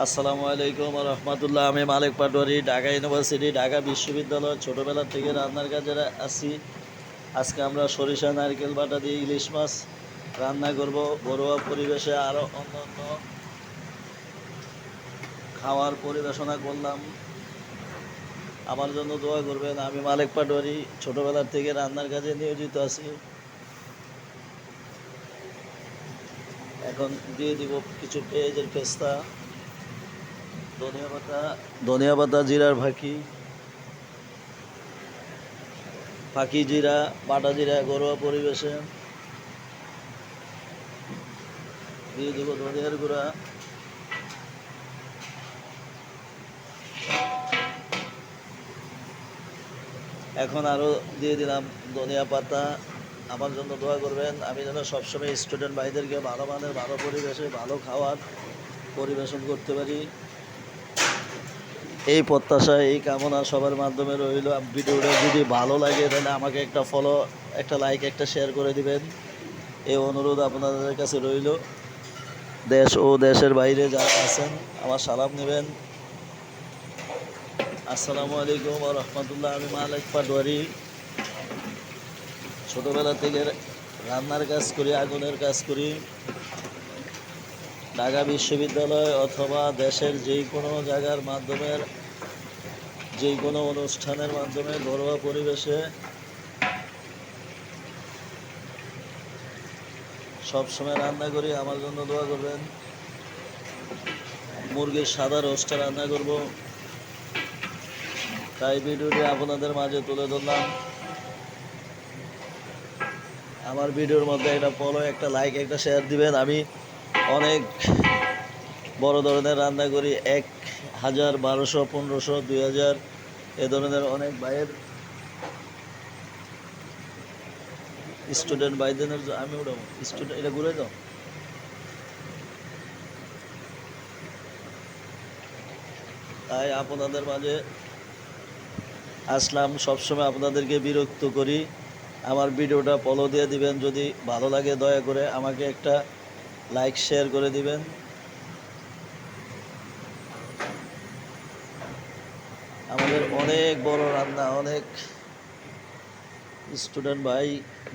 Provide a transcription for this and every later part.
আসসালামু আলাইকুম রহমতুল্লাহ। আমি মালিক পাটোয়ারি, ঢাকা ইউনিভার্সিটি, ঢাকা বিশ্ববিদ্যালয়। ছোটোবেলা থেকে রান্নার কাজে আছি। আজকে আমরা সরিষা নারকেল বাটা দিয়ে ইলিশ মাছ রান্না করব ঘরোয়া পরিবেশে। আরও অন্যান্য খাওয়ার পরিবেশনা করলাম। আমার জন্য দোয়া করবেন। আমি মালিক পাটোয়ারি, ছোটোবেলার থেকে রান্নার কাজে নিয়োজিত আছি। এখন দিয়ে দিব কিছু পেঁয়াজের পেস্তা, ধনিয়া পাতা, জিরার ফাঁকি জিরা, বাটা জিরা ঘরোয়া পরিবেশে দিয়ে দেবো। ধনিয়ার গুঁড়া, এখন আরও দিয়ে দিলাম ধনিয়া পাতা। আমার জন্য দোয়া করবেন, আমি যেন সবসময় স্টুডেন্ট ভাইদেরকে ভালো মানের, ভালো পরিবেশে, ভালো খাওয়ার পরিবেশন করতে পারি। এই প্রত্যাশা, এই কামনা সবার মাধ্যমে রইল। ভিডিওটা যদি ভালো লাগে তাহলে আমাকে একটা ফলো, একটা লাইক, একটা শেয়ার করে দিবেন। এই অনুরোধ আপনাদের কাছে রইল। দেশ ও দেশের বাইরে যারা আছেন আমার সালাম নেবেন। আসসালামু আলাইকুম রহমতুল্লাহ। আমি মালিক পাটোয়ারি, ছোটোবেলা থেকে রান্নার কাজ করি, আগুনের কাজ করি। ঢাকা বিশ্ববিদ্যালয় অথবা দেশের যেই কোনো জায়গার মাধ্যমে, যেই কোনো অনুষ্ঠানের মাধ্যমে ঘরোয়া পরিবেশে সবসময় রান্না করি। আমার জন্য দোয়া করবেন। মুরগির সাদা রোস্টটা রান্না করব, তাই ভিডিওটি আপনাদের মাঝে তুলে ধরলাম। আমার ভিডিওর মধ্যে একটা ফলো, একটা লাইক, একটা শেয়ার দিবেন। আমি অনেক বড় ধরনের রান্না করি, 1000, 1200, 1500, 2000 এ ধরনের অনেক ভাইয়ের, স্টুডেন্ট ভাইদের আমি উঠাবো। স্টুডেন্ট এটা ঘুরে দাও। তাই আপনাদের মাঝে আসলাম। সবসময় আপনাদেরকে বিরক্ত করি। আমার ভিডিওটা ফলো দিয়ে দিবেন, যদি ভালো লাগে দয়া করে আমাকে একটা লাইক শেয়ার করে দিবেন। আমাদের অনেক বড় রান্না, অনেক স্টুডেন্ট ভাই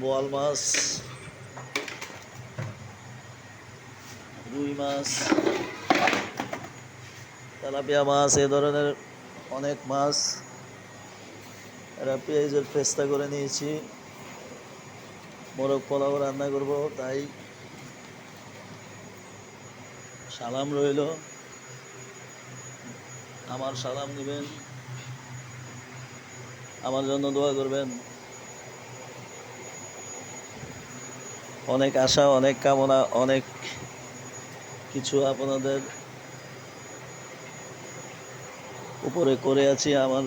বোয়াল মাছ, রুই মাছ, তেলাপিয়া মাছ, এ ধরনের অনেক মাছ এরা পেঁয়াজের পেস্তা করে নিয়েছি। মোরগ পোলাও রান্না করব, তাই সালাম রইল। আমার সালাম নেবেন, আমার জন্য দোয়া করবেন। অনেক আশা, অনেক কামনা, অনেক কিছু আপনাদের উপরে করে আছি। আমার